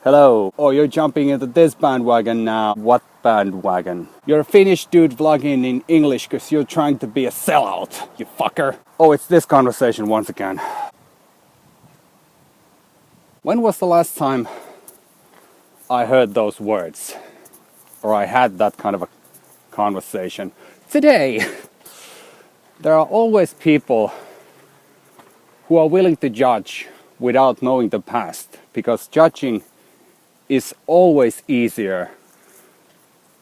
Hello. Oh, you're jumping into this bandwagon now. What bandwagon? You're a Finnish dude vlogging in English because you're trying to be a sellout, you fucker. Oh, it's this conversation once again. When was the last time I heard those words? Or I had that kind of a conversation? Today! There are always people who are willing to judge without knowing the past, because judging is always easier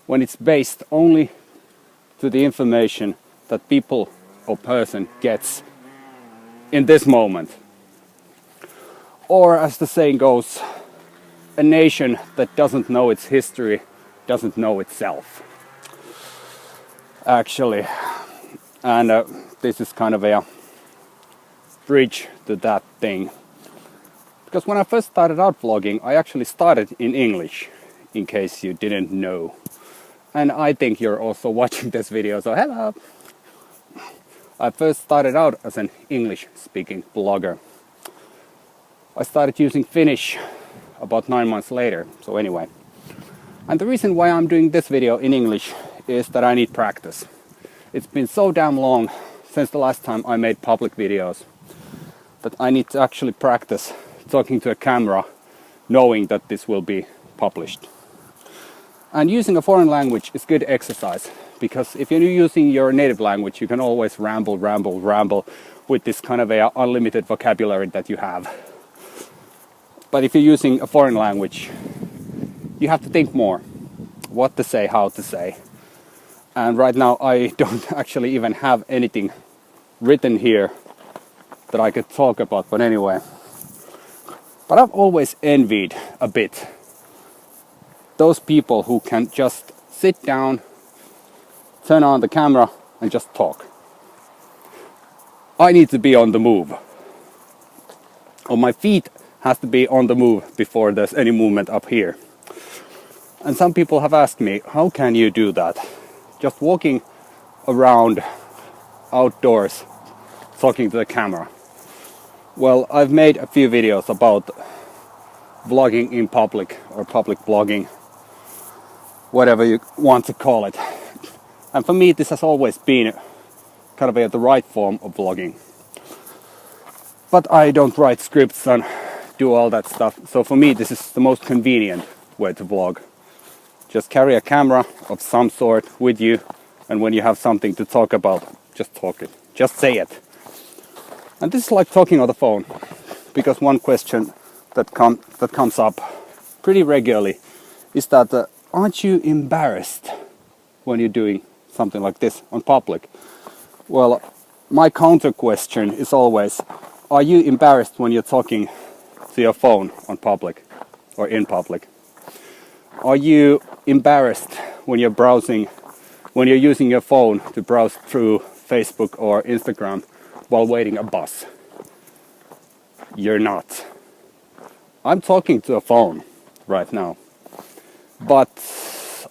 when it's based only to the information that people or person gets in this moment. Or as the saying goes, a nation that doesn't know its history doesn't know itself. Actually, and this is kind of a bridge to that thing. Because when I first started out vlogging, I actually started in English, in case you didn't know. And I think you're also watching this video, so hello! I first started out as an English-speaking blogger. I started using Finnish about 9 months later, so anyway. And the reason why I'm doing this video in English is that I need practice. It's been so damn long since the last time I made public videos that I need to actually practice talking to a camera, knowing that this will be published. And using a foreign language is good exercise, because if you're using your native language, you can always ramble with this kind of a unlimited vocabulary that you have. But if you're using a foreign language, you have to think more what to say, how to say. And right now I don't actually even have anything written here that I could talk about, but anyway. But I've always envied a bit those people who can just sit down, turn on the camera and just talk. I need to be on the move. Or my feet has to be on the move before there's any movement up here. And some people have asked me, how can you do that? Just walking around outdoors, talking to the camera. Well, I've made a few videos about vlogging in public or public blogging, whatever you want to call it. And for me, this has always been kind of the right form of vlogging. But I don't write scripts and do all that stuff. So for me, this is the most convenient way to vlog. Just carry a camera of some sort with you, and when you have something to talk about, just talk it. Just say it. And this is like talking on the phone, because one question that comes up pretty regularly is that aren't you embarrassed when you're doing something like this on public? Well, my counter question is always, are you embarrassed when you're talking to your phone on public or in public? Are you embarrassed when you're browsing, when you're using your phone to browse through Facebook or Instagram while waiting a bus? You're not. I'm talking to a phone right now, but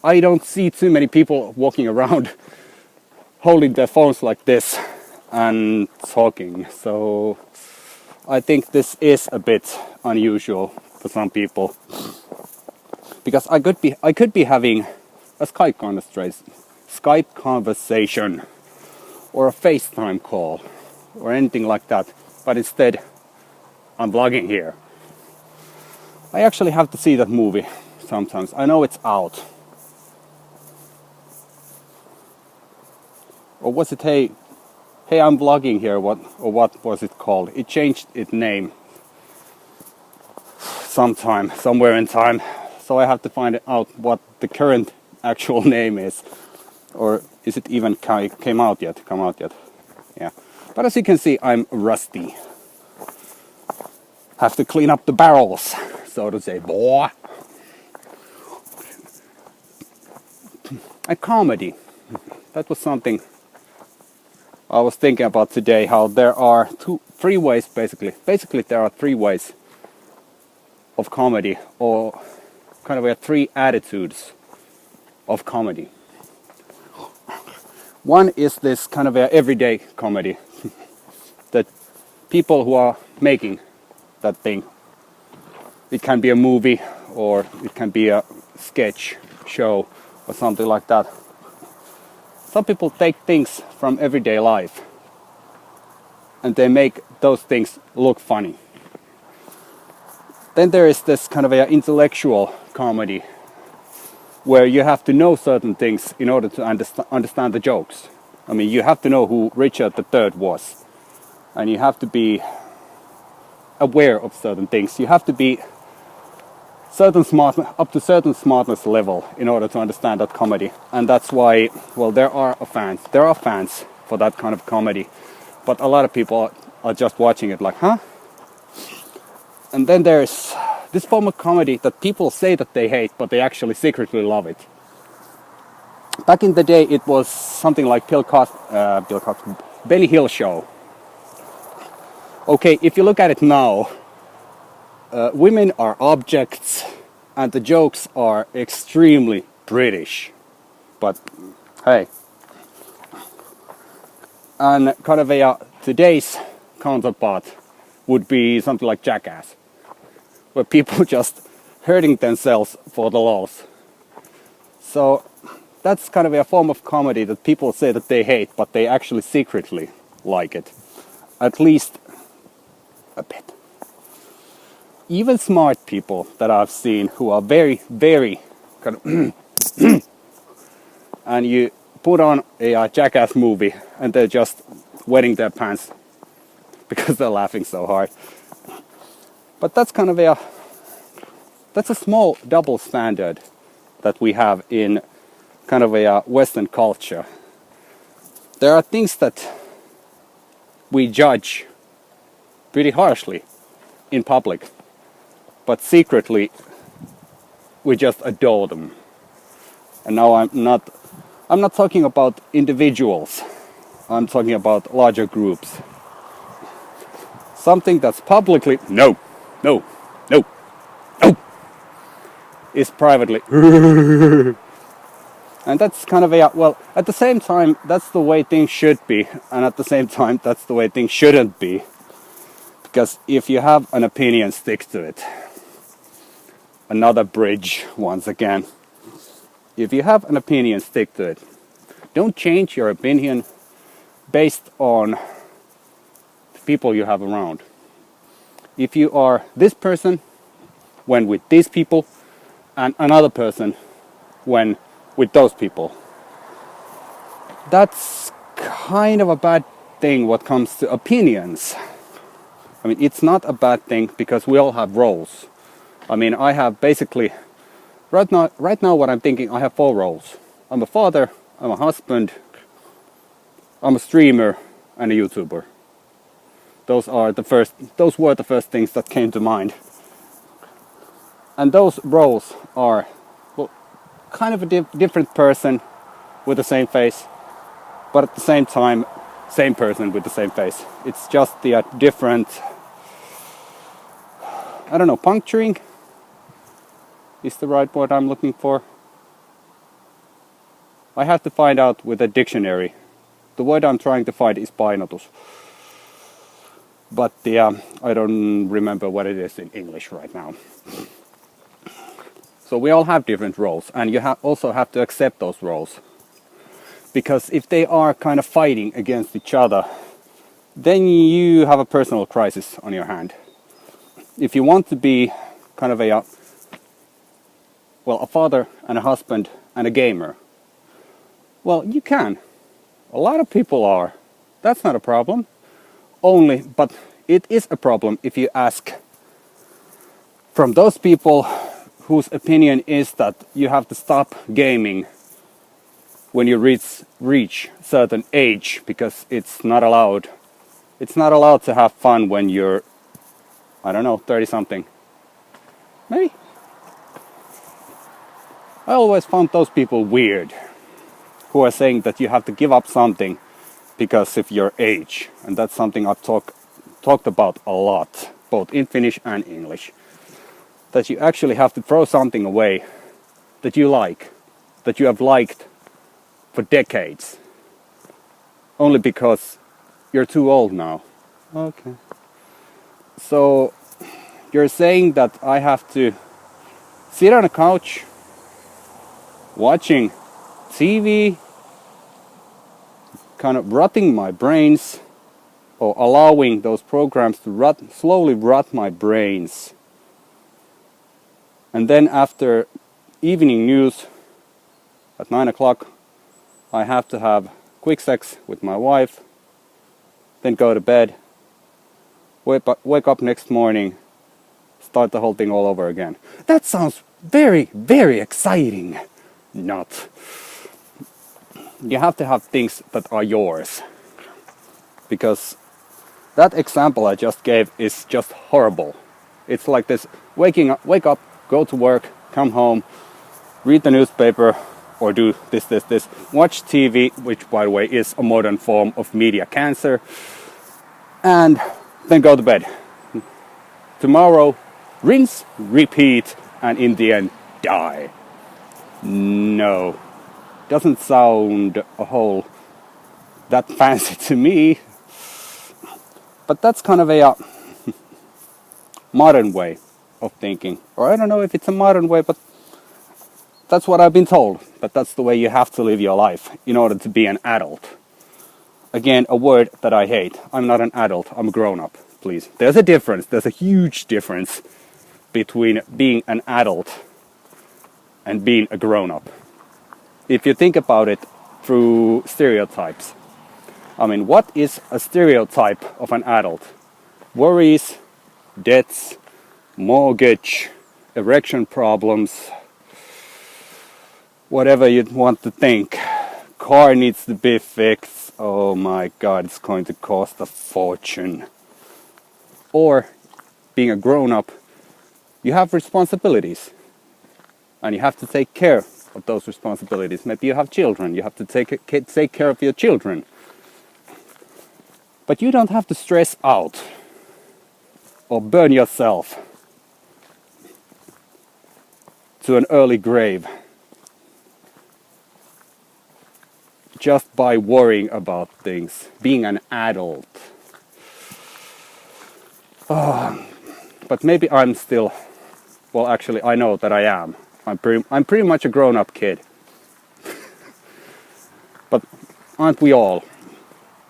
I don't see too many people walking around holding their phones like this and talking. So I think this is a bit unusual for some people, because I could be having a Skype conversation or a FaceTime call or anything like that, but instead I'm vlogging here. I actually have to see that movie sometimes. I know it's out. Or was it hey I'm vlogging here, what was it called? It changed its name somewhere in time. So I have to find out what the current actual name is. Or is it even come out yet? Yeah. But as you can see, I'm rusty. Have to clean up the barrels, so to say. Boy. A comedy. That was something I was thinking about today, how there are three ways basically. Basically there are 3 ways of comedy, or kind of three attitudes of comedy. One is this kind of everyday comedy that people who are making that thing, it can be a movie or it can be a sketch show or something like that. Some people take things from everyday life and they make those things look funny. Then there is this kind of a intellectual comedy where you have to know certain things in order to understand the jokes. I mean, you have to know who Richard III was, and you have to be aware of certain things. You have to be up to certain smartness level in order to understand that comedy. And that's why, well, there are fans for that kind of comedy, but a lot of people are just watching it like, huh? And then there's this form of comedy that people say that they hate, but they actually secretly love it. Back in the day, it was something like Benny Hill show. Okay, if you look at it now, women are objects and the jokes are extremely British. But hey, and kind of today's counterpart would be something like Jackass, where people just hurting themselves for the lols. So that's kind of a form of comedy that people say that they hate, but they actually secretly like it. At least a bit. Even smart people that I've seen who are very, very kind of and you put on a Jackass movie and they're just wetting their pants because they're laughing so hard. But that's kind of that's a small double standard that we have in kind of a Western culture. There are things that we judge pretty harshly in public, but secretly we just adore them. And now I'm not talking about individuals, I'm talking about larger groups. Something that's publicly no is privately and that's kind of well, at the same time that's the way things should be, and at the same time that's the way things shouldn't be. Because if you have an opinion, stick to it. Another bridge once again. If you have an opinion, stick to it. Don't change your opinion based on the people you have around. If you are this person when with these people, and another person when with those people, that's kind of a bad thing what comes to opinions. I mean, it's not a bad thing because we all have roles. I mean, I have basically right now what I'm thinking, I have 4 roles. I'm a father, I'm a husband, I'm a streamer, and a YouTuber. Those were the first things that came to mind. And those roles are, well, kind of a different person with the same face, but at the same time, same person with the same face. It's just the different, I don't know, puncturing is the right word I'm looking for. I have to find out with a dictionary. The word I'm trying to find is painotus. But I don't remember what it is in English right now. So we all have different roles, and you also have to accept those roles. Because if they are kind of fighting against each other, then you have a personal crisis on your hand. If you want to be kind of a father and a husband and a gamer, well, you can. A lot of people are. That's not a problem. But it is a problem if you ask from those people whose opinion is that you have to stop gaming when you reach certain age, because it's not allowed. It's not allowed to have fun when you're, I don't know, 30 something. Maybe. I always found those people weird who are saying that you have to give up something because of your age. And that's something I've talked about a lot, both in Finnish and English. That you actually have to throw something away that you like, that you have liked for decades, only because you're too old now. Okay. So you're saying that I have to sit on a couch watching TV, kind of rotting my brains, or allowing those programs to slowly rot my brains. And then after evening news at 9 o'clock, I have to have quick sex with my wife, then go to bed, wake up next morning, start the whole thing all over again. That sounds very, very exciting. Not. You have to have things that are yours. Because that example I just gave is just horrible. It's like this: wake up, go to work, come home, read the newspaper, or do this, watch TV, which by the way is a modern form of media cancer, and then go to bed. Tomorrow, rinse, repeat, and in the end, die. No, doesn't sound a whole that fancy to me. But that's kind of a modern way of thinking. Or I don't know if it's a modern way, but that's what I've been told. But that's the way you have to live your life in order to be an adult. Again, a word that I hate. I'm not an adult, I'm a grown-up, please. There's a difference, there's a huge difference between being an adult and being a grown-up. If you think about it through stereotypes. I mean, what is a stereotype of an adult? Worries, debts, mortgage, erection problems, whatever you'd want to think. Car needs to be fixed. Oh my God, it's going to cost a fortune. Or, being a grown-up, you have responsibilities. And you have to take care of those responsibilities. Maybe you have children. You have to take care of your children. But you don't have to stress out or burn yourself to an early grave just by worrying about things, being an adult. But maybe I'm still, well, actually I know that I am. I'm pretty much a grown-up kid. But aren't we all?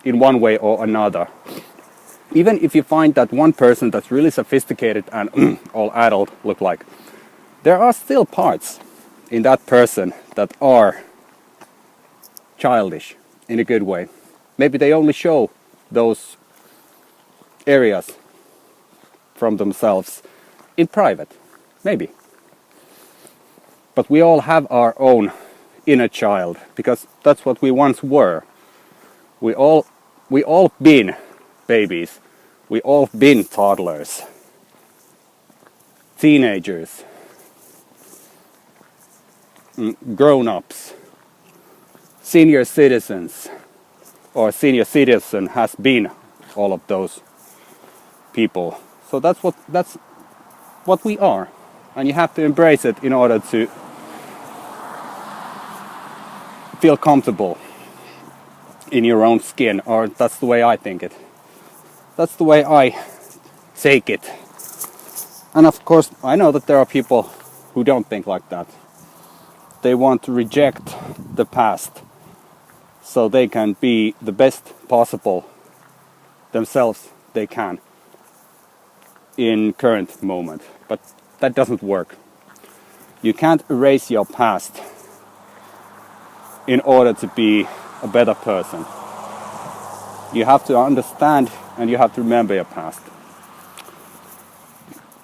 In one way or another. Even if you find that one person that's really sophisticated and all adult look like, there are still parts in that person that are childish in a good way. Maybe they only show those areas from themselves in private. Maybe. But we all have our own inner child, because that's what we once were. We all been babies. We all been toddlers, teenagers, grown-ups, senior citizens, or senior citizen has been all of those people. So that's what we are, and you have to embrace it in order to feel comfortable in your own skin, or that's the way I think it. That's the way I take it. And of course, I know that there are people who don't think like that. They want to reject the past so they can be the best possible themselves they can in current moment. But that doesn't work. You can't erase your past in order to be a better person. You have to understand and you have to remember your past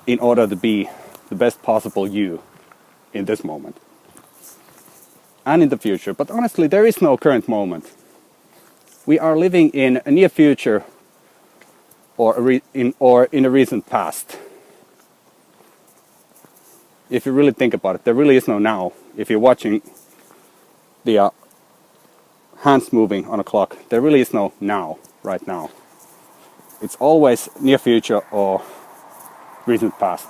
in order to be the best possible you in this moment and in the future. But honestly, there is no current moment. We are living in a near future or in a recent past. If you really think about it, there really is no now. If you're watching the hands moving on a clock, there really is no now, right now. It's always near future or recent past.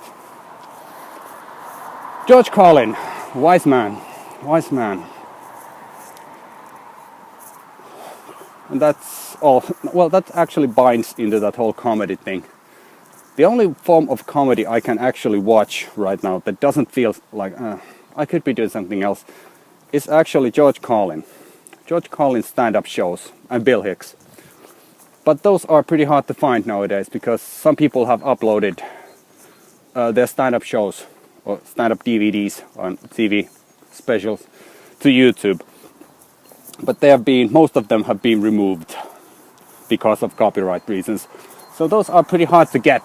George Carlin, wise man. And that's all. Well, that actually binds into that whole comedy thing. The only form of comedy I can actually watch right now that doesn't feel like I could be doing something else is actually George Carlin stand-up shows, and Bill Hicks. But those are pretty hard to find nowadays because some people have uploaded their stand-up shows or stand-up DVDs on TV specials to YouTube. But most of them have been removed because of copyright reasons. So those are pretty hard to get.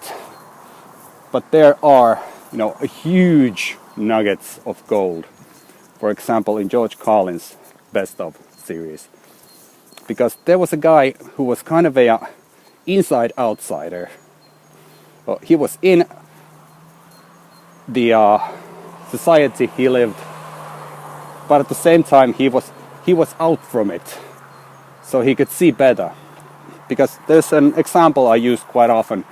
But there are, a huge nuggets of gold. For example, in George Carlin's Best Of series. Because there was a guy who was kind of a inside outsider. Well, he was in the society he lived, but at the same time he was out from it, so he could see better. Because there's an example I use quite often.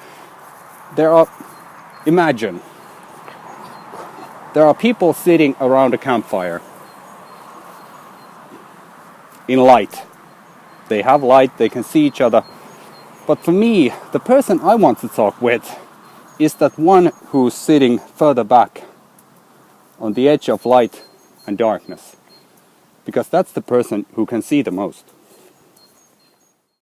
Imagine there are people sitting around a campfire in light. They have light, they can see each other. But for me, the person I want to talk with is that one who's sitting further back on the edge of light and darkness. Because that's the person who can see the most.